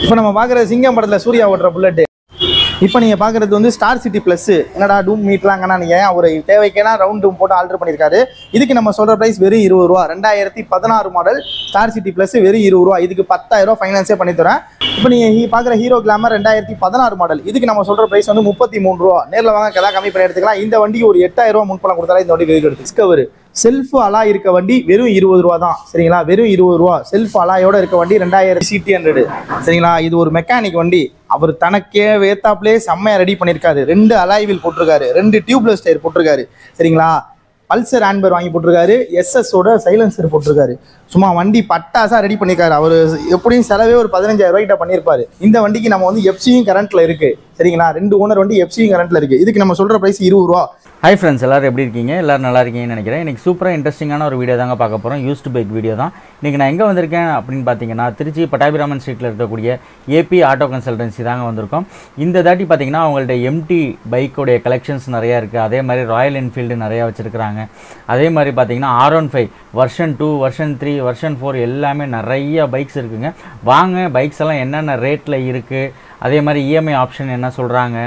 இப்போ நம்ம பார்க்குற சிங்கம் படத்தில் சூர்யா ஓட்டுற புல்லட்டு. இப்போ நீங்கள் பார்க்குறது வந்து ஸ்டார் சிட்டி ப்ளஸ். என்னடா டூம் மீட்லாங்கன்னா நீங்கள் அவர் தேவைக்கேனா ரவுண்ட் டூம் போட்டு ஆல்டர் பண்ணியிருக்காரு. இதுக்கு நம்ம சொல்கிற ப்ரைஸ் வெறும் 20 ரூபா. 2016 மாடல் ஸ்டார் சிட்டி ப்ளஸ் வெறும் 20 ரூபா. இதுக்கு 10,000 ரூபா ஃபைனான்ஸே பண்ணித்தரேன். இப்போ நீங்கள் பார்க்குற ஹீரோ கிளாமர் 2016 மாடல். இதுக்கு நம்ம சொல்கிற ப்ரைஸ் வந்து 33 ரூபா. நேரில் வாங்க கதா கம்மி பண்ணி எடுத்துக்கலாம். இந்த வண்டிக்கு ஒரு 8,000 ரூபா முன்பணம் கொடுத்தாலே இந்த வண்டி வெகு எடுத்து. டிஸ்கவர் செல்ஃப் அலா இருக்க வண்டி வெறும் 20 ரூபா தான். சரிங்களா, வெறும் 20 ரூபா. செல்ஃப் அலாயோட இருக்க வண்டி 2000 CT100. சரிங்களா, இது ஒரு மெக்கானிக் வண்டி. அவர் தனக்கே வேத்தாப்லேயே செம்மையா ரெடி பண்ணியிருக்காரு. 2 அலாய்வில் போட்டிருக்காரு, 2 டியூப்லெஸ் டயர் போட்டிருக்காரு. சரிங்களா, பல்சர் ஹேண்ட்பேர் வாங்கி போட்டிருக்காரு, எஸ்எஸோட சைலன்சர் போட்டிருக்காரு. சும்மா வண்டி பட்டாசா ரெடி பண்ணியிருக்காரு. அவர் எப்படியும் செலவே ஒரு 15,000 ரூபாய்கிட்ட பண்ணியிருப்பாரு. இந்த வண்டிக்கு நம்ம வந்து எஃப்சியும் கரண்ட்ல இருக்கு. சரிங்களா, 2 ஓனர் வண்டி எஃப்சியும் கரண்ட்ல இருக்கு. இதுக்கு நம்ம சொல்ற பிரைஸ் 20 ரூபா. ஹாய் ஃப்ரெண்ட்ஸ், எல்லோரும் எப்படி இருக்கீங்க? எல்லோரும் நல்லா இருக்கீங்கன்னு நினைக்கிறேன். இன்றைக்கி சூப்பராக இன்ட்ரெஸ்டிங்கான ஒரு வீடியோ தாங்க பார்க்க போகிறோம். யூஸ்டு பைக் வீடியோ தான். இன்றைக்கி நான் எங்கே வந்திருக்கேன் அப்படின்னு பார்த்தீங்கன்னா, திருச்சி பட்டாபிராமன் ஸ்ட்ரீட்டில் இருக்கக்கூடிய ஏபி ஆட்டோ கன்சல்டன்சி தாங்க வந்திருக்கோம். இந்த தாட்டி பார்த்தீங்கன்னா அவங்கள்ட்ட எம்டி பைக்கோடைய கலெக்ஷன்ஸ் நிறையா இருக்குது. அதே மாதிரி ராயல் என்ஃபீல்டு நிறையா வச்சுருக்கிறாங்க. அதே மாதிரி பார்த்தீங்கன்னா R15 வெர்ஷன் 2, வெர்ஷன் 3, வெர்ஷன் 4 எல்லாமே நிறைய பைக்ஸ் இருக்குங்க. வாங்க பைக்ஸ் எல்லாம் என்னென்ன ரேட்டில் இருக்குது, அதே மாதிரி இஎம்ஐ ஆப்ஷன் என்ன சொல்கிறாங்க,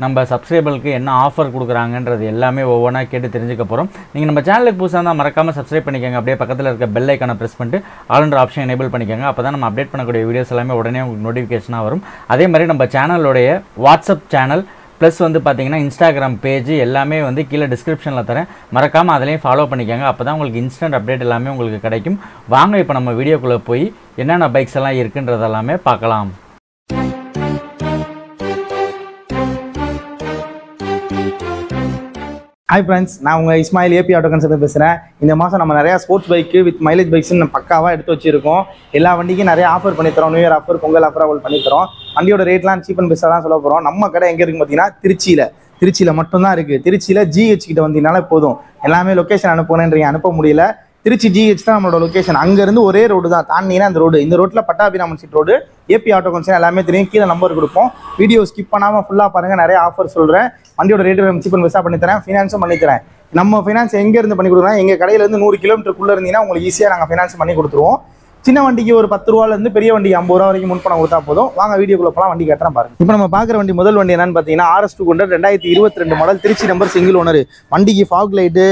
நம்ம சப்ஸ்கிரைபருக்கு என்ன ஆஃபர் கொடுக்குறாங்கன்றது எல்லாமே ஒவ்வொன்றா கேட்டு தெரிஞ்சுக்க போகிறோம். நீங்கள் நம்ம சேனலுக்கு புதுசாக இருந்தால் மறக்காமல் சப்ஸ்கிரைப் பண்ணிக்கோங்க. அப்படியே பக்கத்தில் இருக்க பெல் ஐக்கானை ப்ரெஸ் பண்ணிட்டு ஆல்ன்ற ஆப்ஷன் எனேபிள் பண்ணிக்கோங்க. அப்போ தான் நம்ம அப்டேட் பண்ணக்கூடிய வீடியோஸ் எல்லாமே உடனே உங்களுக்கு நோட்டிஃபிகேஷனாக வரும். அதே மாதிரி நம்ம சேனலோடைய வாட்ஸ்அப் சேனல் ப்ளஸ் வந்து பார்த்தீங்கன்னா இன்ஸ்டாகிராம் பேஜ் எல்லாமே வந்து கீழே டிஸ்கிரிப்ஷனில் தரேன். மறக்காமல் அதிலையும் ஃபாலோ பண்ணிக்கோங்க. அப்போ தான் உங்களுக்கு இன்ஸ்டன்ட் அப்டேட் எல்லாமே உங்களுக்கு கிடைக்கும். வாங்க இப்போ நம்ம வீடியோக்குள்ளே போய் என்னென்ன பைக்ஸ் எல்லாம் இருக்குன்றதெல்லாமே பார்க்கலாம். ஹாய் ஃப்ரெண்ட்ஸ், நான் உங்கள் இஸ்மாயில் ஏபி ஆட்டோ கன்சல்டன் பேசுகிறேன். இந்த மாதம் நம்ம நிறையா ஸ்போர்ட்ஸ் பைக்கு வித் மைலேஜ் பைக்ஸ்ன்னு பக்காவாக எடுத்து வச்சிருக்கோம். எல்லா வண்டிக்கும் நிறைய ஆஃபர் பண்ணித்தரோம். New year offer, Pongal offer அவள் பண்ணித்தரோம். வண்டியோட ரேட்லாம் சீப் அண்ட் பெஸ்ட்டாக தான் சொல்ல போகிறோம். நம்ம கடை எங்கே இருக்குன்னு பார்த்தீங்கன்னா திருச்சியில் மட்டும்தான் இருக்குது. திருச்சியில் GH கிட்ட வந்தீங்கனாலே போதும். எல்லாமே லொக்கேஷன் அனுப்புனேன்றீங்க, அனுப்ப முடியல. திருச்சி GH தான் நம்மளோட லொக்கேஷன். அங்கேருந்து ஒரே ரோடு தான், தாண்டிங்கன்னா அந்த ரோடு. இந்த ரோட்டில் Pattabiraman street road, AB auto consultant எல்லாமே தெரியும். கீழே நம்பர் கொடுப்போம். வீடியோ ஸ்கிப் பண்ணாமல் ஃபுல்லாக பாருங்கள். நிறைய ஆஃபர் சொல்கிறேன். வண்டியோட ரேட்டு சீப் அண்ட் பெஸ்ட்டாக பண்ணித்தரேன். ஃபினான்ஸும் பண்ணித்தரேன். நம்ம ஃபினான்ஸ் எங்கேருந்து பண்ணி கொடுக்குறோம்? எங்கள் கடையிலேருந்து 100 கிலோமீட்டருக்குள்ளே இருந்தீங்கன்னா உங்களுக்கு ஈஸியாக நாங்கள் ஃபினான்ஸ் பண்ணி கொடுத்துருவோம். சின்ன வண்டிக்கு ஒரு 10 ரூபாலேருந்து பெரிய வண்டி 50 ரூபா வரைக்கும் முன்பணம் கொடுத்தா போதும். வாங்க வீடியோக்குள்ள போகலாம். வண்டி கட்டுறேன் பாருங்க. இப்போ நம்ம பார்க்குற வண்டி முதல் வண்டி என்னன்னு பார்த்தீங்கன்னா RS200 2022 model, Trichy number, single owner. வண்டிக்கு ஃபாக் லைட்டு,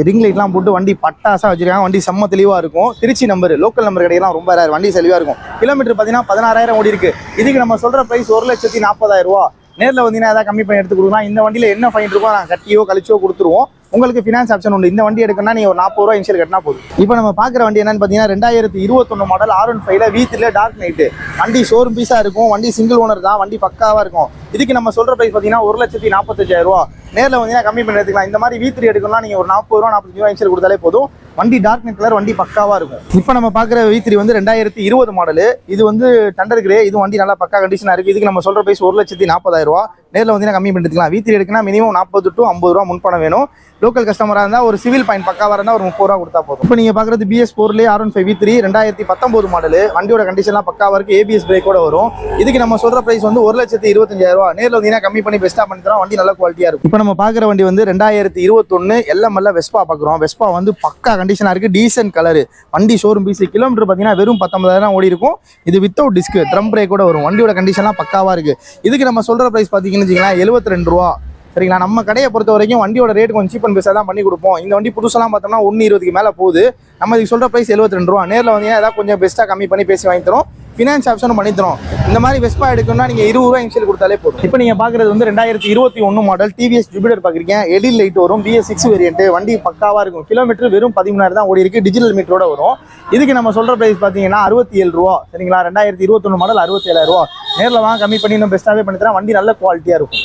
ரிங் லைட்லாம் போட்டு வண்டி பட்டாசாக வச்சிருக்காங்க. வண்டி செம்ம தெளிவாக இருக்கும். திருச்சி நம்பர், லோக்கல் நம்பர் கிடைக்கலாம். ரொம்ப ரேர். வண்டி தெளிவாக இருக்கும். கிலோமீட்டர் பார்த்தீங்கன்னா 16,000 ஓடி இருக்கு. இதுக்கு நம்ம சொல்கிற ப்ரைஸ் 1,40,000 ரூபா. நேரில் வந்தீங்கன்னா ஏதாவது கம்மி பண்ணி எடுத்து கொடுக்கலாம். இந்த வண்டியில் என்ன ஃபைன் இருக்கோ நாங்கள் கட்டியோ கழிச்சோ கொடுத்துருவோம். உங்களுக்கு ஃபினான்ஸ் ஆப்ஷன் உண்டு. இந்த வண்டி எடுக்கணும்னா நீங்கள் ஒரு 40 ரூபா இன்ஷியல் கட்டினா போதும். இப்போ நம்ம பார்க்குற வண்டி என்னன்னு பார்த்தீங்கன்னா 2021 model R15 V3 dark night. வண்டி ஷோரூம் பீஸாக இருக்கும். வண்டி சிங்கிள் ஓனர் தான். வண்டி பக்காவாக இருக்கும். இதுக்கு நம்ம சொல்கிற ப்ரைஸ் பார்த்தீங்கன்னா 1,45,000 ரூபா. நேரில் வந்தீங்கன்னா கம்மி பண்ணி எடுத்துக்கலாம். இந்த மாதிரி V3 எடுக்கணும்னா நீங்கள் ஒரு 40 ரூபா 45 ரூபா இன்ஷியல் கொடுத்தாலே போதும். வண்டி டார்க் நைட் கலர், வண்டி பக்காவாக இருக்கும். இப்போ நம்ம பார்க்குற V3 வந்து 2020 மாடலு. இது வந்து டண்டர் கிரே. இது வண்டி நல்லா பக்கா கண்டிஷனாக இருக்குது. இதுக்கு நம்ம சொல்கிற ப்ரைஸ் 1,40,000 ரூபா. நேரில் வந்தீங்கன்னா கம்மி பண்ணிக்கலாம். V3 எடுக்கணும்னா மினிமம் 40 to 50 ரூபா முன்பணம் வேணும். லோக்கல் கஸ்டமராக இருந்தால் ஒரு சிவில் பாயிண்ட் பக்காவாக இருந்தால் ஒரு 30 ரூபா கொடுத்தா போதும். இப்போ நீங்கள் பார்க்குறது BS4 R15 V3 2019 மாடலு. வண்டியோட கண்டிஷன்லாம் பக்காவாக இருக்குது. ABS பிரேக்கோட வரும். இதுக்கு நம்ம சொல்கிற ப்ரைஸ் வந்து 1,25,000 ரூபா. நேரில் வந்தீங்கன்னா கம்மி பண்ணி பெஸ்ட்டாக பண்ணி தரோம். வண்டி நல்ல குவாலிட்டியாக இருக்கும். இப்போ நம்ம பார்க்குற வண்டி வந்து 2021 LML வெஸ்பா பார்க்குறோம். வெஸ்பா வந்து பக்கா கண்டிஷனாக இருக்குது. Decent colour. வண்டி ஷோரூம் பீஸ். கிலோமீட்டர் பார்த்தீங்கன்னா வெறும் 19,000 ஓடி இருக்கும். இது வித்தவுட் டிஸ்க், ட்ரம் பிரேக்கோட வரும். வண்டியோட கண்டிஷன்லாம் பக்காவாக இருக்குது. இதுக்கு நம்ம சொல்கிற ப்ரைஸ் பார்த்தீங்கன்னு வச்சுக்கலாம் 72 ரூபா. சரிங்களா, நம்ம கடையை பொறுத்த வரைக்கும் வண்டியோட ரேட் கொஞ்சம் சீப் அண்ட் பெஸ்ட்டாக தான் பண்ணி கொடுப்போம். இந்த வண்டி புதுசெல்லாம் பார்த்தோம்னா 1,20க்கு மேலே போகுது. நம்ம இதுக்கு சொல்கிற ப்ரைஸ் 72 ரூபா. நேரில் வந்தீங்கன்னா ஏதாவது கொஞ்சம் பெஸ்ட்டாக கம்மி பண்ணி பேசி வாங்கி தரோம். ஃபினான்ஸ் ஆப்ஷனும் பண்ணி தரோம். இந்த மாதிரி வெஸ்பா எடுக்கணும்னா நீங்கள் 20 ரூபா இன்ஷியல் கொடுத்தாலே போதும். இப்போ நீங்கள் பார்க்குறது வந்து 2021 மாடல் TVS ஜூபிட்டர் பார்க்குறீங்க. எடில் லைட் வரும். BS6 variant. வண்டி பக்காவாக இருக்கும். கிலோமீட்டர் வெறும் 13,000 தான் ஓடி இருக்குது. டிஜிட்டல் மீட்டரோட வரும். இதுக்கு நம்ம சொல்கிற ப்ரைஸ் பார்த்தீங்கன்னா 67 ரூபா. சரிங்களா, 2021 மாடல் 67,000 ரூபா. நேரில் வாங்க கம்மி பண்ணி இன்னும் பெஸ்ட்டாகவே பண்ணி தரேன். வண்டி நல்ல குவாலிட்டியாக இருக்கும்.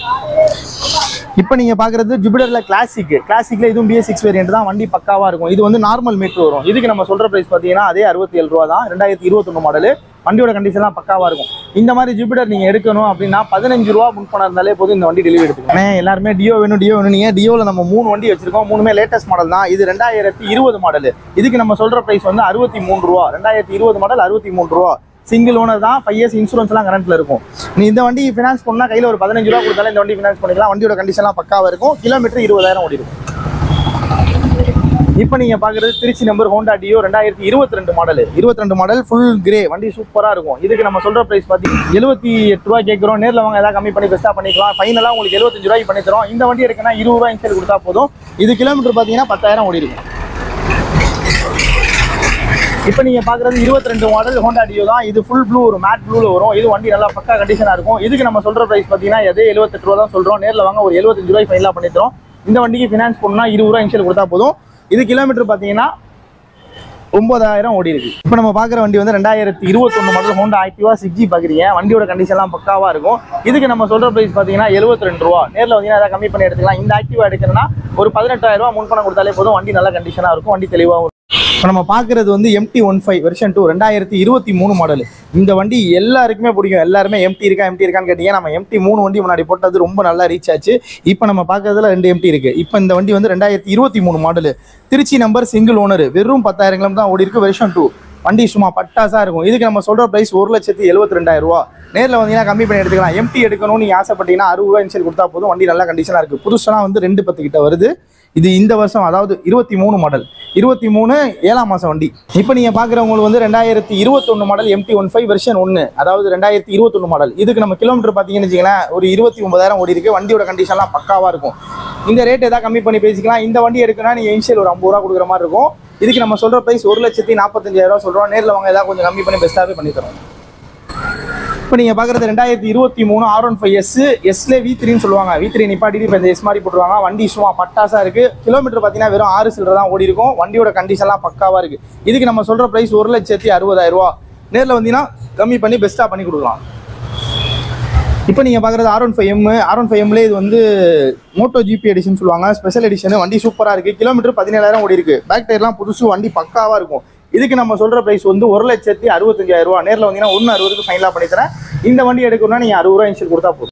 இப்போ நீங்கள் பார்க்குறது ஜூபிட்டரில் கிளாசிக்கில் இதுவும் BS6 வேரியன்ட் தான். வண்டி பக்காவாக இருக்கும். இது வந்து நார்மல் மீட்டர் வரும். இதுக்கு நம்ம சொல்கிற ப்ரைஸ் பார்த்தீங்கன்னா அதே 67 ரூபா தான். 2021 மாடலு. வண்டியோட கண்டிஷன்லாம் பக்காவாக இருக்கும். இந்த மாதிரி ஜூபிட்டர் நீங்கள் எடுக்கணும் அப்படின்னா 15 ரூபா முன்பணம் இருந்தாலே போதும். இந்த வண்டி டெலிவரி எடுத்துக்கணும். எல்லாருமே டியோ வேணும். நீங்கள் டியோவில் நம்ம 3 வண்டி வச்சிருக்கோம். 3மே லேட்டஸ்ட் மாடல் தான். இது 2020 மாடலு. இதுக்கு நம்ம சொல்கிற ப்ரைஸ் வந்து 63 ரூபா. 2020 மாடல் 63 ரூபா. சிங்கிள் ஓனர் தான். 5 years இன்சூரன்ஸ்லாம் கரண்ட்டில் இருக்கும். நீ இந்த வண்டி ஃபினான்ஸ் பண்ணால் கையில் ஒரு 15 ரூபா கொடுத்தாலும் இந்த வண்டி ஃபினான்ஸ் பண்ணிக்கலாம். வண்டியோட கண்டிஷன்லாம் பக்காவாக இருக்கும். கிலோமீட்டர் 20,000 ஓடி இருக்கும். இப்போ நீங்கள் பார்க்குறது Trichy number Honda Dio 2022 model. 22 model full grey வண்டி சூப்பராக இருக்கும். இதுக்கு நம்ம சொல்கிற ப்ரைஸ் பார்த்தீங்கன்னா 78 ரூபா கேட்குறோம். நேரில் வாங்க ஏதாவது கம்மி பண்ணி பெஸ்ட்டாக பண்ணிக்கலாம். ஃபைனலாக உங்களுக்கு 75 ரூபாய்க்கு பண்ணி தரோம். இந்த வண்டி எடுக்கனா 20 ரூபா இன்சூரன்ஸ் கொடுத்தா போதும். இது கிலோமீட்டர் பார்த்தீங்கன்னா 10,000 ஓடி இருக்கும். இப்போ நீங்கள் பார்க்குறது 22 மாடல் ஹோண்டா டியோ தான். இது ஃபுல் ப்ளூ வரும், மேட் ப்ளூவில் வரும். இது வண்டி நல்லா பக்கா கண்டிஷனாக இருக்கும். இதுக்கு நம்ம சொல்கிற ப்ரைஸ் பார்த்தீங்கன்னா 78 ரூபா தான் சொல்கிறோம். நேரில் வாங்க ஒரு 75 ரூபாய்க்கு ஃபைனலாக பண்ணி தரோம். இந்த வண்டிக்கு ஃபினான்ஸ் பண்ணணும்னா 20 ரூபா இன்சூரன்ஸ் கொடுத்தா போதும். இது கிலோமீட்டர் பார்த்தீங்கன்னா 9,000 ஓடி இருக்கு. இப்போ நம்ம பார்க்குற வண்டி வந்து 2021 மாடல் ஹோண்டா ஆக்டிவா 6G பார்க்குறீங்க. வண்டியோட கண்டிஷன்லாம் பக்காவாக இருக்கும். இதுக்கு நம்ம சொல்கிற ப்ரைஸ் பார்த்தீங்கன்னா 72 ரூபா. நேரில் வந்தீங்கன்னா அதை கம்மி பண்ணி எடுத்துக்கலாம். இந்த ஆக்டிவா எடுக்கணும்னா ஒரு 18,000 ரூபா முன் பணம் கொடுத்தாலே போதும். வண்டி நல்ல கண்டிஷனாக இருக்கும், வண்டி தெளிவாகவும். இப்போ நம்ம பார்க்குறது வந்து MT-15 வெர்ஷன் 2 2023 மாடல். இந்த வண்டி எல்லாருக்குமே பிடிக்கும். எல்லாருமே MT இருக்கான்னு கேட்டீங்க. நம்ம MT3 வண்டி முன்னாடி போட்டது ரொம்ப நல்லா ரீச் ஆச்சு. இப்போ நம்ம பார்க்குறதுல 2 MT இருக்குது. இப்போ இந்த வண்டி வந்து 2023 model, Trichy number, single owner, வெறும் 10,000 கிலோமீட்டர் தான் ஓடி இருக்கு. வெர்ஷன் 2 வண்டி சும்மா பட்டாசாக இருக்கும். இதுக்கு நம்ம சொல்கிற ப்ரைஸ் 1,72,000 ரூபா. நேரில் வந்தீங்கன்னா கம்மி பண்ணி எடுத்துக்கலாம். MT எடுக்கணும்னு நீங்கள் ஆசைப்பட்டீங்கன்னா 60 ரூபா இன்சூரன்ஸ் கொடுத்தா போதும். வண்டி நல்லா கண்டிஷனாக இருக்குது. புதுசெல்லாம் வந்து 210 கிட்ட வருது. இது இந்த வருஷம், அதாவது 23 மாடல், 23 7ஆம் மாதம் வண்டி. இப்போ நீங்கள் பார்க்குறவங்களுக்கு வந்து 2021 மாடல் MT-15 வெர்ஷன் 1, அதாவது 2021 மாடல். இதுக்கு நம்ம கிலோமீட்டர் பார்த்தீங்கன்னு வச்சுக்கலாம் ஒரு 29,000 ஓடி இருக்குது. வண்டியோட கண்டிஷன்லாம் பக்காவாக இருக்கும். இந்த ரேட் எதாவது கம்மி பண்ணி பேசிக்கலாம். இந்த வண்டி எடுக்கணும்னா நீங்கள் இனிஷியல் ஒரு 50 ரூபா கொடுக்குற மாதிரி இருக்கும். இதுக்கு நம்ம சொல்கிற ப்ரைஸ் 1,45,000 ரூபா சொல்கிறோம். நேரில் வாங்க ஏதாவது கொஞ்சம் கம்மி பண்ணி பெஸ்ட்டாகவே பண்ணி தரோம். இப்போ நீங்கள் பார்க்குறது 2023 R15S, எஸ்ல V3ன்னு சொல்லுவாங்க. V3 நிப்பாட்டிட்டு இப்போ இந்த எஸ் மாதிரி போட்டுருவாங்க. வண்டி சும்மா பட்டாசாக இருக்குது. கிலோமீட்டர் பார்த்தீங்கன்னா வெறும் 6 சில்லரை தான் ஓடி இருக்கும். வண்டியோட கண்டிஷன்லாம் பக்காவாக இருக்குது. இதுக்கு நம்ம சொல்கிற ப்ரைஸ் 1,60,000 ரூபா. நேரில் வந்தீங்கன்னா கம்மி பண்ணி பெஸ்ட்டாக பண்ணி கொடுக்கலாம். இப்போ நீங்கள் பார்க்குறது R15M. இது வந்து மோட்டோ GP எடிஷன் சொல்லுவாங்க, ஸ்பெஷல் எடிஷன். வண்டி சூப்பராக இருக்குது. கிலோமீட்டர் 17,000 ஓடி இருக்குது. பேக் டயர்லாம் புதுசு, வண்டி பக்காவாக இருக்கும். இதுக்கு நம்ம சொல்கிற ப்ரைஸ் வந்து 1,65,000 ரூபா. நேரில் வந்தீங்கன்னா 1,60,000க்கு ஃபைனலாக பண்ணி தரேன். இந்த வண்டி எடுக்கணும்னா நீங்கள் 60 ரூபா இன்சூரன்ஸ் கொடுத்தா போதும்.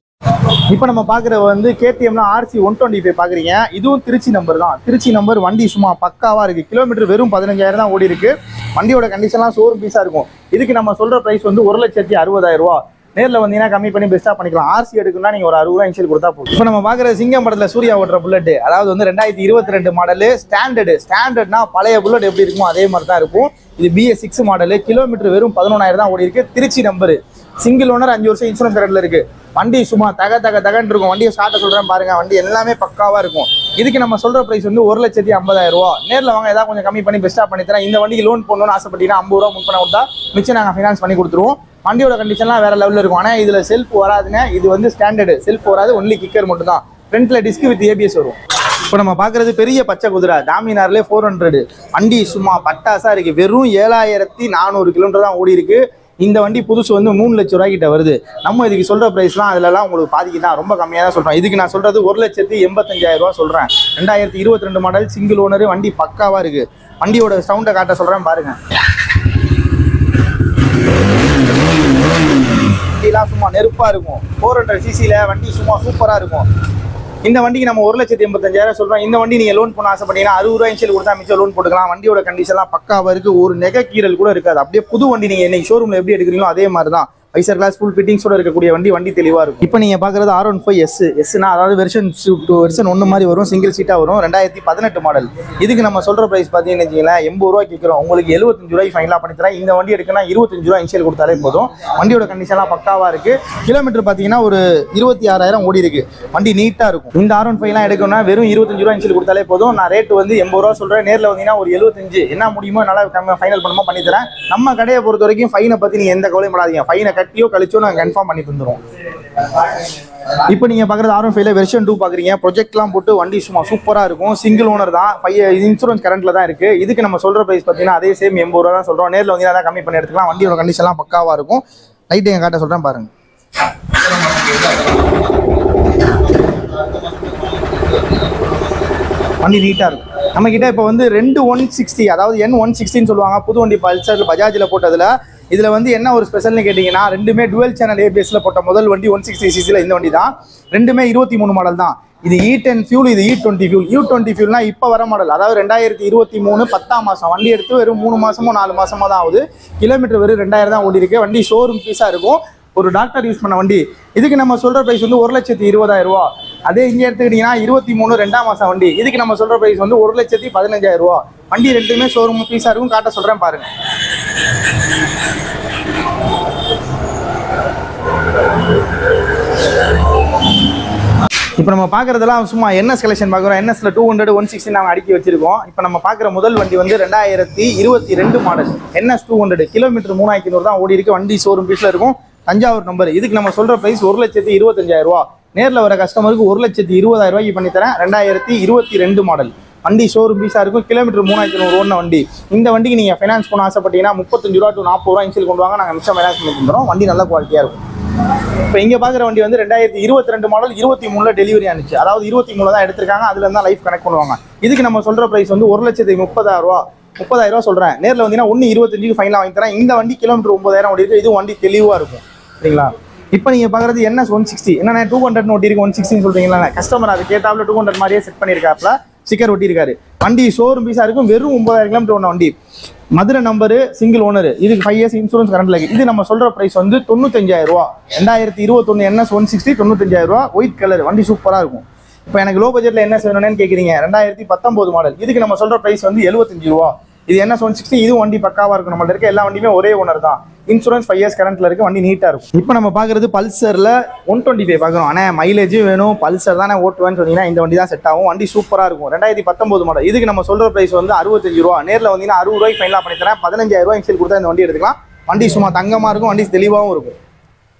இப்போ நம்ம பார்க்குற வந்து KTMனா RC 125 பார்க்குறீங்க. இதுவும் திருச்சி நம்பர் தான். திருச்சி நம்பர், வண்டி சும்மா பக்காவாக இருக்குது. கிலோமீட்டர் வெறும் 15,000 தான் ஓடி இருக்குது. வண்டியோட கண்டிஷன்லாம் ஷோரூம் பீஸாக இருக்கும். இதுக்கு நம்ம சொல்கிற ப்ரைஸ் வந்து 1,60,000 ரூபா. நேரில் வந்தீங்கன்னா கம்மி பண்ணி பெஸ்ட்டாக பண்ணிக்கலாம். RC எடுக்கணும்னா நீங்கள் ஒரு 60 ரூபா இன்சூரன்ஸ் கொடுத்தா போதும். இப்போ நம்ம பார்க்குற சிங்கம் படத்தில் சூர்யா ஓட்டுற புல்லட், அதாவது வந்து 2022 மாடலு ஸ்டாண்டர்ட்னா பழைய புல்லட் எப்படி இருக்குமோ அதே மாதிரி தான் இருக்கும். இது BS6 மாடலு. கிலோமீட்டர் வெறும் 11,000 தான் ஓடி இருக்கு. திருச்சி நம்பரு, சிங்கிள் ஓனர், 5 வருஷம் இன்சூரன்ஸ் கரண்டில் இருக்குது. வண்டி சும்மா தகன்னு இருக்கும். வண்டியை ஸ்டார்ட்டை சொல்கிறேன் பாருங்கள். வண்டி எல்லாமே பக்காவாக இருக்கும். இதுக்கு நம்ம சொல்கிற ப்ரைஸ் வந்து 1,50,000 ரூபா. நேரில் வாங்க ஏதாவது கொஞ்சம் கம்மி பண்ணி பெஸ்ட்டாக பண்ணி தரேன். இந்த வண்டிக்கு லோன் போடணும்னு ஆசைப்பட்டீங்கன்னா 50 ரூபா முன் பண்ண கொடுத்தா மிச்சம் நாங்கள் ஃபைனான்ஸ் பண்ணி கொடுத்துருவோம். வண்டியோட கண்டிஷன்லாம் வேறு லெவலில் இருக்கும். ஆனால் இதில் செல்ஃப் வராதுங்க. இது வந்து ஸ்டாண்டர்டு செல்ஃப் வராது, ஒன்லி கிக்கர் மட்டும் தான். ஃப்ரண்ட்டில் டிஸ்க் வித் ABS வரும். இப்போ நம்ம பார்க்குறது பெரிய பச்சை குதிரை டாமினார்லேயே 400. வண்டி சும்மா பட்டாசாக இருக்குது. வெறும் 7,400 கிலோமீட்டர் தான் ஓடி இருக்குது. இந்த வண்டி புதுசு வந்து 3 லட்ச ரூபாய் கிட்ட வருது. நம்ம இதுக்கு சொல்கிற ப்ரைஸ்லாம் அதிலலாம் உங்களுக்கு பாதிக்கு தான், ரொம்ப கம்மியாக தான் சொல்கிறோம். இதுக்கு நான் சொல்கிறது 1,85,000 ரூபா சொல்கிறேன். 2022 மாடல், சிங்கிள் ஓனர், வண்டி பக்காவாக இருக்குது. வண்டியோட சவுண்டை காட்ட சொல்கிறேன் பாருங்கள். வண்டிலாம் சும்மா நெருப்பாக இருக்கும். 400cc வண்டி சும்மா சூப்பராக இருக்கும். இந்த வண்டிக்கு நம்ம 1,85,000 சொல்கிறோம். இந்த வண்டி நீங்கள் லோன் பண்ண ஆசைப்பட்டீங்கன்னா 60 ரூபா இன்சூரன்ஸ் கொடுத்தா மிச்சம் லோன் போட்டுக்கலாம். வண்டியோட கண்டிஷன்லாம் பக்காவாக இருக்குது. ஒரு நெகை கீரல் கூட இருக்காது. அப்படியே புது வண்டி. நீங்கள் இன்னைக்கு ஷோரூமில் எப்படி எடுக்கிறீங்களோ அதே மாதிரி தான். வைசர் கிளாஸ் ஃபுல் ஃபிட்டிங்ஸோட இருக்கக்கூடிய வண்டி தெளிவாக இருக்கும். இப்போ நீங்கள் பார்க்குறது R15S. எஸ்னா அதாவது வெர்ஷன் 1 மாதிரி வரும், சிங்கிள் சீட்டாக வரும். 2018 மாடல். இதுக்கு நம்ம சொல்கிற ப்ரைஸ் பார்த்தீங்கன்னு வச்சுக்கலாம் 80 ரூபா கேட்குறோம். உங்களுக்கு 75 ரூபாய்க்கு ஃபைனலாக பண்ணி தரேன். இந்த வண்டி எடுக்கணும்னா 25 ரூபா இன்சூரன்ஸ் கொடுத்தாலே போதும். வண்டியோட கண்டிஷன்லாம் பக்காவாக இருக்குது. கிலோமீட்டர் பார்த்தீங்கன்னா ஒரு 26,000 ஓடி இருக்குது. வண்டி நீட்டாக இருக்கும். இந்த R15லாம் எடுக்கணும்னா வெறும் 25 ரூபா இன்சூரன்ஸ் கொடுத்தாலே போதும். நான் ரேட்டு வந்து 80 ரூபா சொல்கிறேன். நேரில் வந்தீங்கன்னா ஒரு 75 என்ன முடியுமோ நல்லா ஃபைனல் பண்ணுமோ பண்ணி தரேன். நம்ம கடையை பொறுத்த வரைக்கும் ஃபைனை பற்றி நீங்கள் எந்த கவலையும் படாதீங்க. ஃபைனை கட்டியோ கழிச்சோ நாங்கள் கன்ஃபார்ம் பண்ணி தந்துடுவோம். இப்போ நீங்கள் பார்க்குறது R15 வெர்ஷன் 2 பார்க்குறீங்க. ப்ரொஜெக்ட்லாம் போட்டு வண்டி சும்மா சூப்பராக இருக்கும். சிங்கிள் ஓனர் தான், இன்சூரன்ஸ் கரண்ட்டில் தான் இருக்குது. இதுக்கு நம்ம சொல்கிற ப்ரைஸ் பார்த்தீங்கன்னா அதே சேம் 80 ரூபா தான் சொல்கிறோம். நேரில் வந்து தான் கம்மி பண்ணி எடுத்துக்கலாம். வண்டியோட கண்டிஷன்லாம் பக்காவாக இருக்கும். லைட் எங்கள் காட்ட சொல்கிறேன் பாருங்கள். வண்டி நீட்டாக இருக்கும். நம்மக்கிட்ட இப்போ வந்து 2 160, அதாவது N160 சொல்லுவாங்க. புது வண்டி பல்சர் பஜாஜில் போட்டதில் இதில் வந்து என்ன ஒரு ஸ்பெஷல்னு கேட்டிங்கன்னா, ரெண்டுமே டுவெல் சேனல் ABSல போட்ட முதல் வண்டி 160cc இந்த வண்டி தான். ரெண்டுமே 23 மாடல் தான். இது E10 ஃபியூல், இது E20 ஃபியூல். E20 ஃபியூல்னா இப்போ வர மாடல், அதாவது 2023 10ஆம் மாதம். வண்டி எடுத்து வெறும் 3 மாதமோ 4 மாதமோ தான் ஆகுது. கிலோமீட்டர் வெறும் 2000 தான் ஓடி இருக்கு. வண்டி ஷோரூம் பீஸாக இருக்கும். ஒரு டாக்டர் யூஸ் பண்ண வண்டி. இதுக்கு நம்ம சொல்கிற ப்ரைஸ் வந்து 1,20,000 ரூபா. அதே இங்கே எடுத்துக்கிட்டிங்கன்னா 23 2ஆம் மாதம் வண்டி. இதுக்கு நம்ம சொல்கிற ப்ரைஸ் வந்து 1,15,000 ரூபா. வண்டி ரெண்டுமே ஷோரூம் பீஸாக இருக்கும். காட்ட சொல்கிறேன் பாருங்கள். இப்போ நம்ம பார்க்குறதெல்லாம் சும்மா என்எஸ் கலெக்ஷன் பார்க்குறோம். என்எஸ்ல 200 160 நாங்கள் அடுக்கி வச்சிருக்கோம். இப்போ நம்ம பார்க்குற முதல் வண்டி வந்து 2022 மாடல் என்எஸ் 200. கிலோமீட்டர் 3500 தான் ஓடி இருக்கு. வண்டி ஷோரூம் பீஸில் இருக்கும். தஞ்சாவூர் நம்பர். இதுக்கு நம்ம சொல்கிற ப்ரைஸ் 1,25,000 ரூபா. நேரில் வர கஸ்டமருக்கு 1,20,000 ரூபாய்க்கு பண்ணி தரேன். 2022 மாடல் வண்டி ஷோரூம் பீஸாக இருக்கும். கிலோமீட்டர் 3500 ஓடின வண்டி. இந்த வண்டிக்கு நீங்கள் ஃபைனான்ஸ் பண்ண ஆசைப்பட்டீங்கன்னா 35 ரூபா to 40 ரூபா இன்சியல் கொண்டு வாங்க. நாங்கள் மிச்சம் ஃபைனான்ஸ் பண்ணி தந்துடுறோம். வண்டி நல்ல குவாலிட்டியாக இருக்கும். இப்போ இங்கே பார்க்குற வண்டி வந்து 2022 மாடல் 23 டெலிவரி ஆனிச்சு. அதாவது 23 தான் எடுத்திருக்காங்க. அதுல இருந்தால் லைஃப் கனெக்ட் பண்ணுவாங்க. இதுக்கு நம்ம சொல்கிற ப்ரைஸ் வந்து 1,30,000 ரூபா. 30,000 ரூபா சொல்கிறேன். நேரில் வந்தீங்கன்னா 1,25க்கு ஃபைனலாக வாங்கி தரேன். இந்த வண்டி கிலோமீட்டர் 9,000 ஓடி இருக்கு. இது வண்டி தெளிவாக இருக்கும். சரிங்களா? இப்போ நீங்கள் பார்க்குறது என்எஸ் 160. என்னென்ன 200 ஓட்டி இருக்கு 160 சொல்கிறீங்களா? கஸ்டமர் அது கேட்டாப்புல 200 மாதிரியே செட் பண்ணியிருக்காப்புல. ஸ்டிக்கர் ஒட்டியிருக்காரு. வண்டி ஷோரூம் பீஸாக இருக்கும். வெறும் 9,000 கிலோமீட்டர் ஓடின வண்டி. Madurai number, single owner. இதுக்கு 5 இயர்ஸ் இன்சூரன்ஸ் கரண்ட்ல இருக்கு. இது நம்ம சொல்ற பிரைஸ் வந்து 95,000 ரூபா. 2021 என்எஸ் 160 95,000 ரூபா. ஒயிட் கலர் வண்டி சூப்பராக இருக்கும். இப்போ எனக்கு லோ பட்ஜெட்ல என்ன வேணும்னு கேட்குறீங்க. 2019 மாடல். இதுக்கு நம்ம சொல்ற பிரைஸ் வந்து 75 ரூபா. இது என்எஸ் 160. இது வண்டி பக்காவா இருக்கும். நம்மள்ட்ட இருக்க எல்லா வண்டியுமே ஒரே ஓனர் தான். இன்சூரன்ஸ் 5 இயர்ஸ் கரண்ட்ல இருக்கு. வண்டி நீட்டா இருக்கும். இப்போ நம்ம பார்க்குறது பல்சர்ல 125 பார்க்குறோம். ஆனால் மைலேஜ் வேணும், பல்சர் தானே ஓட்டுவேன்னு சொன்னீங்கன்னா இந்த வண்டி தான் செட் ஆகும். வண்டி சூப்பராக இருக்கும். 2019 மாடல். இதுக்கு நம்ம சொல்ற பிரைஸ் வந்து 65 ரூபா. நேரில் வந்தீங்கன்னா 60 ரூபாய்க்கு ஃபைனலாக பண்ணி தரேன். 15,000 ரூபாய் இன்சியல் கொடுத்தா இந்த வண்டி எடுத்துக்கலாம். வண்டி சும்மா தங்கமாக இருக்கும். வண்டி தெளிவாகவும் இருக்கும்.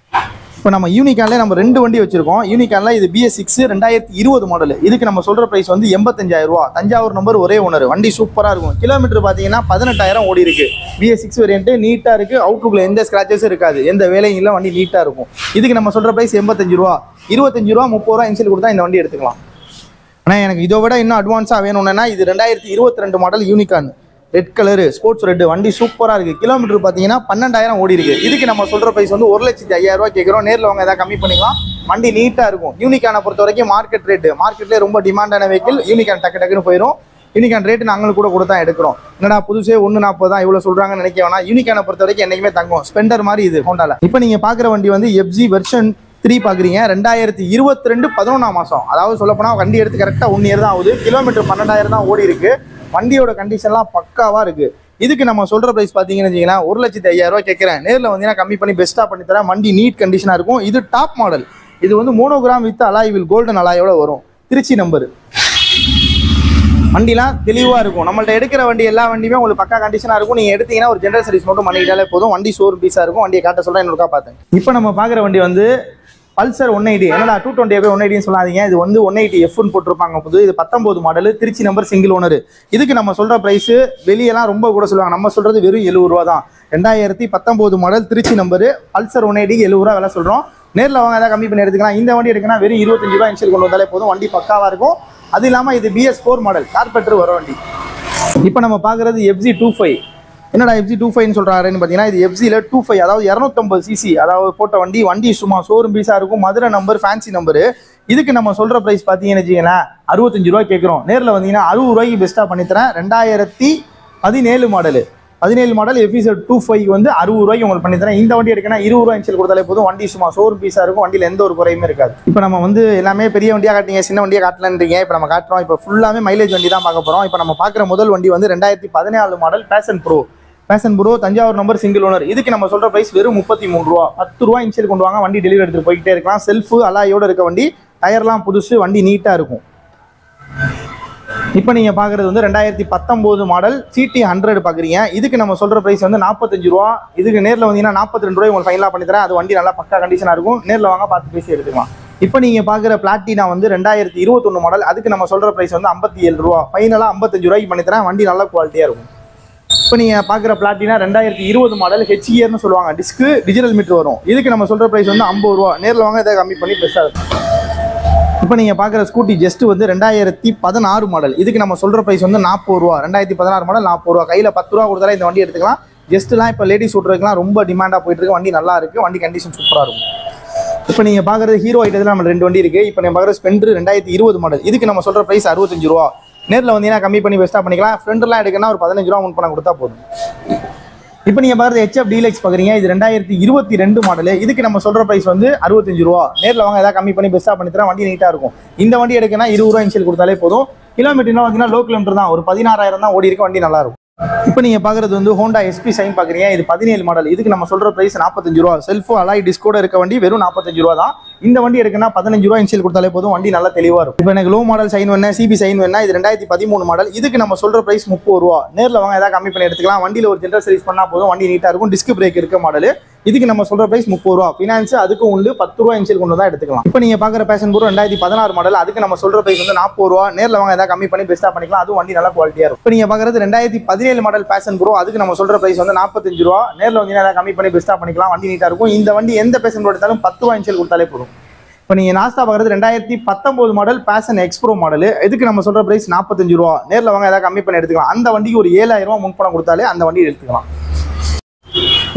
இப்போ நம்ம யூனிகான்ல நம்ம 2 வண்டி வச்சிருக்கோம். யூனிகான்ல இது BS6 2020 மாடல். இதுக்கு நம்ம சொல்ற பிரைஸ் வந்து 85,000 ரூபா. தஞ்சாவூர் நம்பர், ஒரே ஓனர். வண்டி சூப்பராக இருக்கும். கிலோமீட்டர் பார்த்தீங்கன்னா 18,000 ஓடி இருக்கு. BS6 வேரியன்ட் நீட்டாக இருக்கு. அவுட்லுக்ல எந்த ஸ்கிராச்சஸும் இருக்காது. எந்த வேலையும் இல்லை. வண்டி நீட்டாக இருக்கும். இதுக்கு நம்ம சொல்ற பிரைஸ் 85 ரூபா. 25 ரூபா 30 ரூபா இன்சியல் கொடுத்தா இந்த வண்டி எடுத்துக்கலாம். ஆனால் எனக்கு இதை விட இன்னும் அட்வான்ஸாக வேணும்னா இது 2022 model unicorn. Red colour sports red. வண்டி சூப்பராக இருக்குது. கிலோமீட்டர் பார்த்தீங்கன்னா 12,000 ஓடி இருக்கு. இதுக்கு நம்ம சொல்கிற ப்ரைஸ் வந்து 1,05,000 ரூபா கேட்குறோம். நேரில் வாங்க ஏதாவது கம்மி பண்ணிக்கலாம். வண்டி நீட்டாக இருக்கும். யூனிகானை பொறுத்த வரைக்கும் மார்க்கெட் ரேட்டு. மார்க்கெட்லேயே ரொம்ப டிமாண்டான வெஹிக்கிள். யூனிகான் டக்குன்னு போயிடும். யூனிகான் ரேட்டு நாங்களும் கூட தான் எடுக்கிறோம். என்னடா புதுசே 140 தான் இவ்வளோ சொல்கிறாங்கன்னு நினைக்க வேணா. யூனிகானை பொறுத்த வரைக்கும் என்றைக்குமே தங்கும். ஸ்பெண்டர் மாதிரி இது ஹோண்டால. இப்போ நீங்கள் பார்க்குற வண்டி வந்து FZ வெர்ஷன் 3 பார்க்குறீங்க. 2022 11ஆம் மாதம். அதாவது சொல்லப்போனால் வண்டி எடுத்து கரெக்டாக 1 இயர் தான் ஆகுது. கிலோமீட்டர் 12,000 தான் ஓடி இருக்கு. வண்டியோட கண்டிஷன்லாம் பக்காவாக இருக்குது. இதுக்கு நம்ம சொல்கிற ப்ரைஸ் பார்த்தீங்கன்னு வச்சிங்கன்னா 1,05,000 ரூபா கேட்குறேன். நேரில் வந்தீங்கன்னா கம்மி பண்ணி பெஸ்ட்டாக பண்ணி தரேன். வண்டி நீட் கண்டிஷனாக இருக்கும். இது டாப் மாடல். இது வந்து monogram with alloy wheel golden அலாயோட வரும். திருச்சி நம்பரு. வண்டிலாம் தெளிவாக இருக்கும். நம்மள்ட்ட எடுக்கிற வண்டி எல்லா வண்டியுமே உங்களுக்கு பக்கா கண்டிஷனாக இருக்கும். நீங்கள் எடுத்தீங்கன்னா ஒரு ஜென்ரல் சர்வீஸ் மட்டும் பண்ணிக்கிட்டாலே போதும். வண்டி ஷோரூம் பீஸாக இருக்கும். வண்டியை காட்ட சொல்கிறேன். என்னோட பார்த்தேன். இப்போ நம்ம பார்க்குற வண்டி வந்து பல்சர் 180. என்னடா 220 180 சொல்லாதீங்க. இது வந்து 180Fன்னு போட்டிருப்பாங்க. புது இது 19 model. Trichy number, single owner. இதுக்கு நம்ம சொல்கிற ப்ரைஸு வெளியெல்லாம் ரொம்ப கூட சொல்லுவாங்க. நம்ம சொல்கிறது வெறும் 70 ரூபா தான். 2019 மாடல் திருச்சி நம்பரு. பல்சர் 180 70 ரூபா விலை சொல்கிறோம். நேரில் வாங்க ஏதாவது கம்மி பண்ணி எடுத்துக்கலாம். இந்த வண்டி எடுக்கனா வெறும் 25 ரூபா இன்சியல் கொண்டு வந்தாலே போதும். வண்டி பக்காவாக இருக்கும். அது இல்லாமல் இது BS4 மாடல் கார்பெட்டர் வர வண்டி. இப்போ நம்ம பார்க்குறது FZ25. என்னடா FZ25 சொல்கிறாருன்னு பார்த்தீங்கன்னா இது FZல 25, அதாவது 250cc அதாவது போட்ட வண்டி. வண்டி சும்மா ஷோரூம் பீஸாக இருக்கும். Madurai number, fancy number. இதுக்கு நம்ம சொல்கிற ப்ரைஸ் பார்த்தீங்கன்னு வச்சுக்கோங்களேன் 65 ரூபா கேட்குறோம். நேரில் வந்தீங்கன்னா 60 ரூபாய்க்கு பெஸ்ட்டாக பண்ணித்தரேன். 2017 மாடலு. 17 மாடல் FZ25 வந்து 60 ரூபாய்க்கு உங்களுக்கு பண்ணித்தரேன். இந்த வண்டி எடுக்கனா 20 ரூபா இன்சியல் கொடுத்தாலே போதும். வண்டி சும்மா ஷோரூம் பீஸாக இருக்கும். வண்டியில் எந்த ஒரு குறையுமே இருக்காது. இப்போ நம்ம வந்து எல்லாமே பெரிய வண்டியாக காட்டிங்க, சின்ன வண்டியாக காட்டலன்றீங்க. இப்போ நம்ம காட்டுறோம். இப்போ ஃபுல்லாமே மைலேஜ் வண்டி தான் பார்க்க போகிறோம். இப்போ நம்ம பார்க்குற முதல் வண்டி வந்து 2014 model Passion Pro Thanjavur number, single owner. இதுக்கு நம்ம சொல்கிற ப்ரைஸ் வெறும் 33 ரூபா. 10 ரூபா இன்சியல் கொண்டு வாங்க. வண்டி டெலிவரி எடுத்துகிட்டு போய்கிட்டே இருக்கலாம். செல்ஃபு அலாயோடு இருக்க வண்டி. டயர்லாம் புதுசு. வண்டி நீட்டாக இருக்கும். இப்போ நீங்கள் பார்க்குறது வந்து 2019 மாடல் CT 100 பார்க்குறீங்க. இதுக்கு நம்ம சொல்கிற ப்ரைஸ் வந்து 45 ரூபா. இதுக்கு நேரில் வந்தீங்கன்னா 42 ரூபாய் உங்களுக்கு ஃபைனலாக பண்ணி தரேன். அது வண்டி நல்லா பக்கா கண்டிஷனாக இருக்கும். நேரில் வாங்க பார்த்து பேசி எடுத்துக்கலாம். இப்போ நீங்கள் பார்க்குற பிளாட்டினா வந்து 2021 மாடல். அதுக்கு நம்ம சொல்கிற ப்ரைஸ் வந்து 57 ரூபா. ஃபைனலாக 55 ரூபாய்க்கு பண்ணி தரேன். வண்டி நல்லா குவாலிட்டியாக இருக்கும். இப்போ நீங்கள் பார்க்குற பிளாட்டினா 2020 மாடல் HERன்னு சொல்லுவாங்க. டிஸ்க்கு டிஜிட்டல் மீட்டர் வரும். இதுக்கு நம்ம சொல்கிற ப்ரைஸ் வந்து 50 ரூபா. நேரில் வாங்க இதை கம்மி பண்ணி பெஸ்ட்டாக இருக்கும். இப்போ நீங்கள் பார்க்குற ஸ்கூட்டி ஜஸ்ட் வந்து 2016 மாடல். இதுக்கு நம்ம சொல்கிற ப்ரைஸ் வந்து 40 ரூபா. 2016 மாடல் 40 ரூபா. கையில் 10 ரூபா கொடுத்தாலே இந்த வண்டி எடுத்துக்கலாம். ஜஸ்ட்லாம் இப்போ லேடிஸ் ஓட்டுறதுக்குலாம் ரொம்ப டிமாண்டாக போயிட்டு இருக்கு. வண்டி நல்லா இருக்குது. வண்டி கண்டிஷன் சூப்பராக இருக்கும். இப்போ நீங்கள் பார்க்குறது ஹீரோ ஐட்டத்தில் நம்ம 2 வண்டி இருக்குது. இப்போ நீங்கள் பார்க்குற ஸ்பெண்டர் 2020 மாடல். இதுக்கு நம்ம சொல்கிற ப்ரைஸ் 65 ரூபா. நேரில் வந்தீங்கன்னா கம்மி பண்ணி பெஸ்ட்டாக பண்ணிக்கலாம். ஃப்ரெண்டெலாம் எடுக்கணும்னா ஒரு 15 ரூபா முன் பணம் கொடுத்தா போதும். இப்போ நீங்கள் பார்க்குறது HF டீலக்ஸ் பார்க்குறீங்க. இது 2022 மாடல். இதுக்கு நம்ம சொல்கிற ப்ரைஸ் வந்து 65 ரூபா. நேரில் வாங்க ஏதாவது கம்மி பண்ணி பெஸ்ட்டாக பண்ணி தரேன். வண்டி நீட்டாக இருக்கும். இந்த வண்டி எடுக்கனா 20 ரூபா இன்ஷியல் கொடுத்தாலே போதும். கிலோமீட்டர்னா பார்த்தீங்கன்னா லோ கிலோமீட்டர் தான், ஒரு 16,000 தான் ஓடி இருக்க. வண்டி நல்லா இருக்கும். இப்போ நீங்கள் பார்க்குறது வந்து ஹோண்டா SP சைன் பார்க்குறீங்க. இது 17 மாடல். இதுக்கு நம்ம சொல்கிற ப்ரைஸ் 45 ரூபா. செல்ஃபோ அலாய் டிஸ்கோட இருக்க வண்டி வெறும் 45 ரூபா தான். இந்த வண்டி எடுக்கனா 15 ரூபா இன்ஷியல் கொடுத்தாலே போதும். வண்டி நல்லா தெளிவாக இருக்கும். இப்போ எனக்கு லோ மாடல் சைன் வேணா, CB சைன் வேணா, இது 2013 மாடல். இதுக்கு நம்ம சொல்கிற ப்ரைஸ் 30 ரூபா. நேரில் வாங்க ஏதாவது கம்மி பண்ணி எடுத்துக்கலாம். வண்டியில் ஒரு ஜென்ரல் சர்வீஸ் பண்ணால் போதும். வண்டி நீட்டாக இருக்கும். டிஸ்க் பிரேக் இருக்க மாடல். இதுக்கு நம்ம சொல்கிற ப்ரைஸ் 30 ரூபா. ஃபினான்ஸ் அதுக்கும் உண்டு. 10 ரூபா இன்ஷியல் கொண்டு தான் எடுத்துக்கலாம். இப்போ நீங்கள் பார்க்குற பேஷன் ப்ரோ 2016 மாடல். அதுக்கு நம்ம சொல்கிற ப்ரைஸ் வந்து 40 ரூபா. நேரில் வாங்க ஏதாவது கம்மி பண்ணி பெஸ்ட்டாக பண்ணிக்கலாம். அதுவும் வண்டி நல்லா குவாலிட்டியாக இருக்கும். இப்போ நீங்கள் பார்க்குறது 2017 மாடல் பேஷன் ப்ரோ. அதுக்கு நம்ம சொல்கிற ப்ரைஸ் வந்து 45 ரூபா. நேரில் வந்து ஏதாவது கம்மி பண்ணி பெஸ்ட்டாக பண்ணிக்கலாம். வண்டி நீட்டாக இருக்கும். இந்த வண்டி எந்த பேஷன் ப்ரோ எடுத்தாலும் 10 ரூபா இன்ஷியல் கொடுத்தாலே போதும். இப்போ நீங்கள் லாஸ்ட்டாக பார்க்குறது 2019 மாடல் பேஷன் எக்ஸ்ப்ரோ மாடல். இதுக்கு நம்ம சொல்கிற ப்ரைஸ் 45 ரூபா. நேரில் வாங்க ஏதாவது கம்மி பண்ணி எடுத்துக்கலாம். அந்த வண்டிக்கு ஒரு 7,000 ரூபா முன்பணம் கொடுத்தாலே அந்த வண்டி எடுத்துக்கலாம்.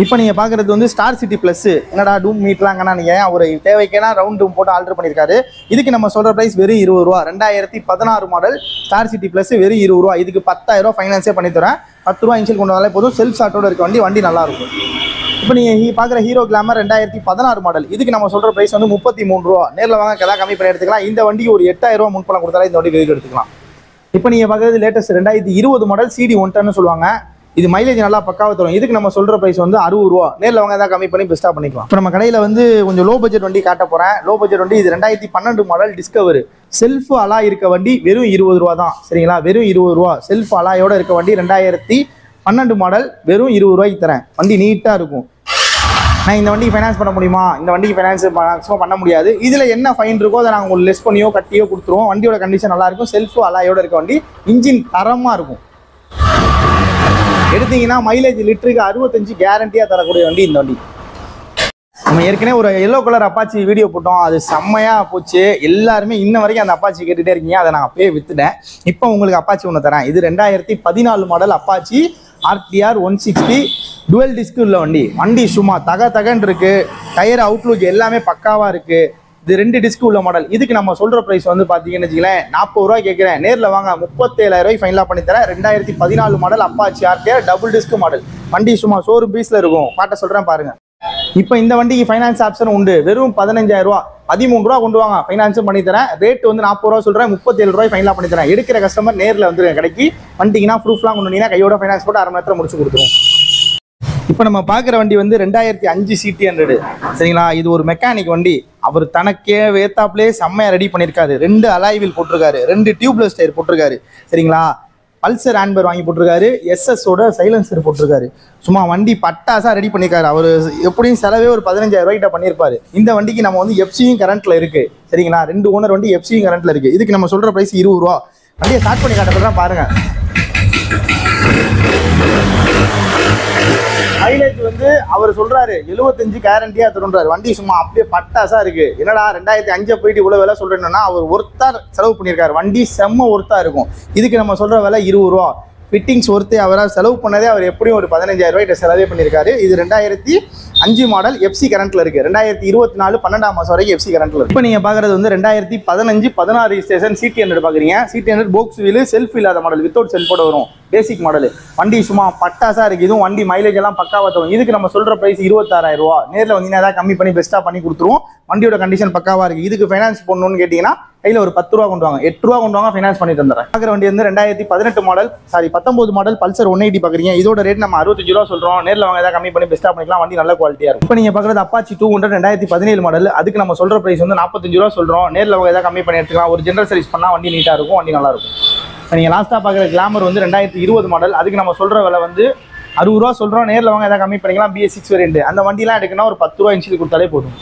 இப்போ நீங்கள் பார்க்குறது வந்து ஸ்டார் சிட்டி ப்ளஸ். என்னடா டூம் மீட்லாங்கன்னா நீங்கள் ஒரு தேவைக்கேனா ரவுண்ட் டூம் போட்டு ஆல்டர் பண்ணியிருக்காரு. இதுக்கு நம்ம சொல்கிற ப்ரைஸ் வெறும் 20 ரூபா. 2016 மாடல் ஸ்டார் சிட்டி ப்ளஸ் வெறும் 20 ரூபா. இதுக்கு 10,000 ரூபா ஃபைனான்ஸே பண்ணி தரேன். 10 ரூபா இன்ஷியல் கொண்டு வந்தாலே போதும். செல்ஃப் ஸ்டார்ட்டோட இருக்க வண்டி நல்லாயிருக்கும். இப்போ நீங்கள் பார்க்குற ஹீரோ கிளாமர் 2016 மாடல். இதுக்கு நம்ம சொல்கிற ப்ரைஸ் வந்து 33 ரூபா. நேரில் வாங்க எதாவது கம்மி பண்ணி எடுத்துக்கலாம். இந்த வண்டிக்கு ஒரு 8,000 ரூபா முன்பணம் கொடுத்தாலே இந்த வண்டி வெளியே எடுத்துக்கலாம். இப்போ நீங்கள் பார்க்குறது லேட்டஸ்ட் 2020 மாடல் CD 110 சொல்லுவாங்க. இது மைலேஜ் நல்லா பக்காவாக தரும். இதுக்கு நம்ம சொல்கிற ப்ரைஸ் வந்து 60 ரூபா. நேரில் வாங்க ஏதாவது கம்மி பண்ணி பெஸ்ட்டாக பண்ணிக்கலாம். இப்போ நம்ம கடையில் வந்து கொஞ்சம் லோ பட்ஜெட் வண்டி காட்ட போகிறேன். லோ பட்ஜெட் வண்டி இது 2012 மாடல் டிஸ்கவர். செல்ஃப் அலா இருக்க வண்டி வெறும் 20 ரூபா தான். சரிங்களா, வெறும் 20 ரூபா. செல்ஃப் அலாயோட இருக்க வண்டி 2012 மாடல் வெறும் 20 ரூபாய்க்கு தரேன். வண்டி நீட்டாக இருக்கும். நான் இந்த வண்டிக்கு ஃபைனான்ஸ் பண்ண முடியுமா? இந்த வண்டிக்கு ஃபைனான்ஸ் மேக்ஸிமம் பண்ண முடியாது. இதில் என்ன ஃபைன் இருக்கோ அதை நாங்கள் உங்களுக்கு லெஸ் பண்ணியோ கட்டியோ கொடுத்துருவோம். வண்டியோட கண்டிஷன் நல்லா இருக்கும். செல்ஃப் அலாயோட இருக்க வண்டி. இன்ஜின் தரமாக இருக்கும். எடுத்தீங்கன்னா மைலேஜ் லிட்டருக்கு 65 கேரண்டியாக தரக்கூடிய வண்டி இந்த வண்டி. நம்ம ஏற்கனவே ஒரு எல்லோ கலர் அப்பாச்சி வீடியோ போட்டோம். அது செம்மையாக போச்சு. எல்லாருமே இன்ன வரைக்கும் அந்த அப்பாச்சி கேட்டுகிட்டே இருக்கீங்க. அதை நான் அப்பயே விற்றுட்டேன். இப்போ உங்களுக்கு அப்பாச்சி ஒன்று தரேன். இது 2014 model Apache RTR 160 twelve disk உள்ள வண்டி. வண்டி சும்மா தகன்னு இருக்கு. டயர் அவுட்லுக் எல்லாமே பக்காவாக இருக்கு. இது 2 டிஸ்க் உள்ள மாடல். இதுக்கு நம்ம சொல்கிற ப்ரைஸ் வந்து பார்த்தீங்கன்னு வச்சுக்கலேன் 40 ரூபா கேட்குறேன். நேரில் வாங்க 37,000 ரூபாய் ஃபைனலாக பண்ணி தரேன். 2014 model Apache RTR double disk model. வண்டி சும்மா ஷோரூம் பீஸில் இருக்கும். பாட்ட சொல்கிறேன் பாருங்கள். இப்போ இந்த வண்டிக்கு ஃபைனான்ஸ் ஆப்ஷன் உண்டு. வெறும் 15,000 ரூபா. 13 ரூபா கொண்டு வாங்க, ஃபைனான்ஸும் பண்ணி தரேன். ரேட் வந்து 40 ரூபா சொல்கிறேன். 37 ரூபாய் ஃபைனலாக பண்ணி தரேன். எடுக்கிற கஸ்டமர் நேரில் வந்து கடைக்கு வண்டிங்கன்னா ப்ரூஃப்லாம் கொண்டு வந்தீங்கன்னா கையோட ஃபைனான்ஸ் போட்டு 1/2 மணி நேரத்தில் முடிச்சு கொடுத்துருவோம். இப்போ நம்ம பார்க்குற வண்டி வந்து 2005 CT100. சரிங்களா, இது ஒரு மெக்கானிக் வண்டி. அவர் தனக்கே வேத்தாப்லேயே செம்மையாக ரெடி பண்ணியிருக்காரு. 2 அலாய் வீல் போட்டிருக்காரு. 2 டியூப்லெஸ் டயர் போட்டிருக்காரு. சரிங்களா, பல்சர் ஹேண்ட்பேர் வாங்கி போட்டிருக்காரு. SS-ஓட சைலன்சர் போட்டிருக்காரு. சும்மா வண்டி பட்டாசாக ரெடி பண்ணியிருக்காரு. அவர் எப்படியும் செலவே ஒரு 15,000 ரூபாய்கிட்ட பண்ணியிருப்பாரு. இந்த வண்டிக்கு நம்ம வந்து FCயும் கரண்ட்டில் இருக்குது. சரிங்களா, 2 ஓனர் வண்டி FCயும் கரண்ட்டில் இருக்குது. இதுக்கு நம்ம சொல்கிற ப்ரைஸ் 20 ரூபா. வண்டியை ஸ்டார்ட் பண்ணி காட்டுறதுதான் பாருங்கள். மைலேஜ் வந்து அவர் சொல்றாரு 75 கேரண்டியா தருன்றாரு. வண்டி சும்மா அப்படியே பட்டாசா இருக்கு. என்னடா 2005 போயிட்டு இவ்வளவு விலை சொல்றேன்னா அவர் ஒருத்தா செலவு பண்ணியிருக்காரு. வண்டி செம்ம ஒருத்தா இருக்கும். இதுக்கு நம்ம சொல்ற விலை 20 ரூபா. ஃபிட்டிங்ஸ் ஒருத்தே அவரால் செலவு பண்ணதே அவர் எப்படியும் ஒரு 15,000 ரூபாய்க்கு செலவே பண்ணியிருக்காரு. இது 2005 மாடல் FC கரண்ட்ல இருக்கு. 2024 12ஆம் மாதம் வரைக்கும் FC கரண்ட்ல இருக்கு. இப்போ நீங்க பாக்குறது வந்து 2015 16 ஸ்டேஷன் CT100 பாக்குறீங்க. CT100 போக்ஸ் வீல், செல்ஃப் இல்லாத மாடல், வித்தவுட் செல்ஃபோட வரும். Basic model. வண்டி சும்மா பட்டாசா இருக்கு. இதுவும் வண்டி மைலேஜ் எல்லாம் பக்காவா தரும். இதுக்கு நம்ம சொல்ற பிரைஸ் 26,000 ரூபா. நேரில் வந்தீங்கன்னா ஏதாவது கம்மி பண்ணி பெஸ்ட்டா பண்ணி கொடுத்துருவோம். வண்டியோட கண்டிஷன் பக்காவா இருக்கு. இதுக்கு ஃபைனான்ஸ் பண்ணணும்னு கேட்டீங்கன்னா கையில் ஒரு 10 ரூபா கொண்டு வாங்க, 8 ரூபா கொண்டு வாங்க, ஃபைனான்ஸ் பண்ணி தந்துடுறேன். பார்க்குற வண்டி வந்து 19 மாடல் பல்சர் 180 பார்க்குறீங்க. இதோட ரேட் நம்ம 65 ரூபா சொல்றோம். நேரில் வாங்க ஏதாவது கம்மி பண்ணி பெஸ்ட்டாக பண்ணிக்கலாம். வண்டி நல்ல குவாலிட்டியா இருக்கும். இப்போ நீங்க பார்க்குறது அப்பாச்சி 200 2017 மாடல். அதுக்கு நம்ம சொல்ற பிரைஸ் வந்து 45 ரூபா சொல்றோம். நேரில் வாங்க ஏதாவது கம்மி பண்ணி எடுத்துக்கலாம். ஒரு ஜென்ரல் சர்வீஸ் பண்ணா வண்டி நீட்டா இருக்கும், வண்டி நல்லா இருக்கும். நீங்க லாஸ்டா பார்க்குற கிளாமர் வந்து 2020 மாடல். அதுக்கு நம்ம சொல்ற விலை வந்து 60 ரூபா சொல்றோம். நேரில் வாங்க ஏதாவது கம்மி பண்ணிக்கலாம். BS6 variant. அந்த வண்டிலாம் எடுக்கணும்னா ஒரு 10 ரூபா இன்ஷியல் கொடுத்தாலே போதும்.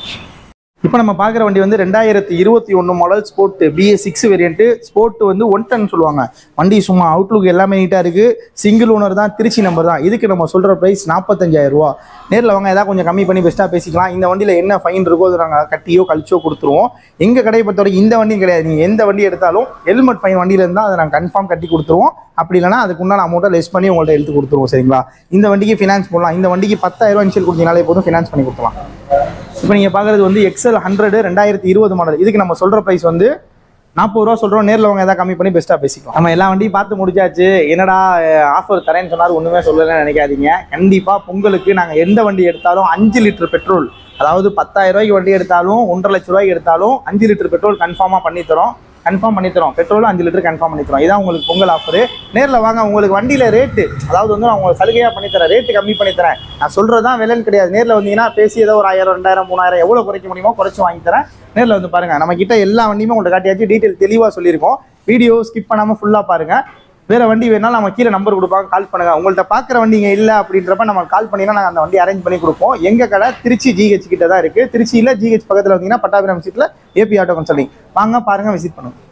இப்போ நம்ம பார்க்குற வண்டி வந்து 2021 model sport BS6 variant. Sport வந்து 110 சொல்லுவாங்க. வண்டி சும்மா அவுட்லுக் எல்லாமே நீட்டாக இருக்குது. சிங்கிள் ஓனர் தான், திருச்சி நம்பர் தான். இதுக்கு நம்ம சொல்கிற ப்ரைஸ் 45,000 ரூபா. நேரில் வாங்க ஏதாவது கொஞ்சம் கம்மி பண்ணி பெஸ்ட்டாக பேசிக்கலாம். இந்த வண்டியில் என்ன ஃபைன் இருக்கோ அதை நாங்கள் கட்டியோ கழிச்சோ கொடுத்துருவோம். எங்கள் கடையை பொறுத்த வரைக்கும் இந்த வண்டியும் கிடையாது. நீங்கள் எந்த வண்டி எடுத்தாலும் ஹெல்மெட் ஃபைன் வண்டியில் இருந்தால் அதை நாங்கள் கன்ஃபார்ம் கட்டி கொடுத்துருவோம். அப்படி இல்லைனா அதுக்கு உண்டான அமௌண்ட்டை லெஸ் பண்ணி உங்கள்கிட்ட எடுத்து கொடுத்துருவோம். சரிங்களா, இந்த வண்டிக்கு ஃபினான்ஸ் போடலாம். இந்த வண்டிக்கு 10,000 ரூபா இன்ஷியல் கொடுத்தீங்கனாலே போதும், ஃபினான்ஸ் பண்ணி கொடுத்துலாம். இப்போ நீங்கள் பார்க்குறது வந்து XL 100 2020 மாடல். இதுக்கு நம்ம சொல்கிற ப்ரைஸ் வந்து 40 ரூபா சொல்கிறோம், நேரில் வாங்க ஏதாவது கம்மி பண்ணி பெஸ்ட்டாக பேசிக்கலாம். நம்ம எல்லா வண்டியும் பார்த்து முடிச்சாச்சு. என்னடா ஆஃபர் தரேன்னு சொன்னார், ஒன்றுமே சொல்லலைன்னு நினைக்காதீங்க. கண்டிப்பாக பொங்கலுக்கு நாங்கள் எந்த வண்டி எடுத்தாலும் 5 லிட்டர் பெட்ரோல், அதாவது 10,000 ரூபாய்க்கு வண்டி எடுத்தாலும் 1,50,000 ரூபாய்க்கு எடுத்தாலும் 5 லிட்டர் பெட்ரோல் கன்ஃபார்ம் பண்ணித்தரோம். பெட்ரோலும் 5 லிட்டர் கன்ஃபார்ம் பண்ணித்தரோம். இதான் உங்களுக்கு பொங்கல் ஆஃபரு. நேரில் வாங்க. உங்களுக்கு வண்டியில் ரேட்டு, அதாவது வந்து நான் உங்களுக்கு சலுகையாக பண்ணித்தரேன், ரேட்டு கம்மி பண்ணித்தரேன். நான் சொல்கிறது தான் விலைன்னு கிடையாது. நேரில் வந்தீங்கன்னா பேசி ஏதோ ஒரு 1000, 2000, 3000 எவ்வளோ குறைக்க முடியுமோ குறைச்சி வாங்கித்தரேன். நேரில் வந்து பாருங்கள். நம்ம கிட்ட எல்லா வண்டியுமே உங்கள்கிட்ட காட்டியாச்சு, டீட்டெயில் தெளிவாக சொல்லியிருக்கோம். வீடியோ ஸ்கிப் பண்ணாமல் ஃபுல்லாக பாருங்கள். வேறு வண்டி வேணாலும் நம்ம கீழே நம்பர் கொடுப்பாங்க, கால் பண்ணுங்கள். உங்கள்கிட்ட பார்க்குற வண்டிங்க இல்லை அப்படின்றப்ப நம்ம கால் பண்ணிங்கன்னா நாங்கள் அந்த வண்டி அரேஞ்ச் பண்ணி கொடுப்போம். எங்கள் கடை திருச்சி GH கிட்ட தான் இருக்குது. திருச்சியில் GH பக்கத்தில் வந்தீங்கன்னா பட்டாபிராமன் ஸ்ட்ரீட்டில் AP ஆட்டோ கன்சல்டிங். வாங்க பாருங்கள், விசிட் பண்ணுங்கள்.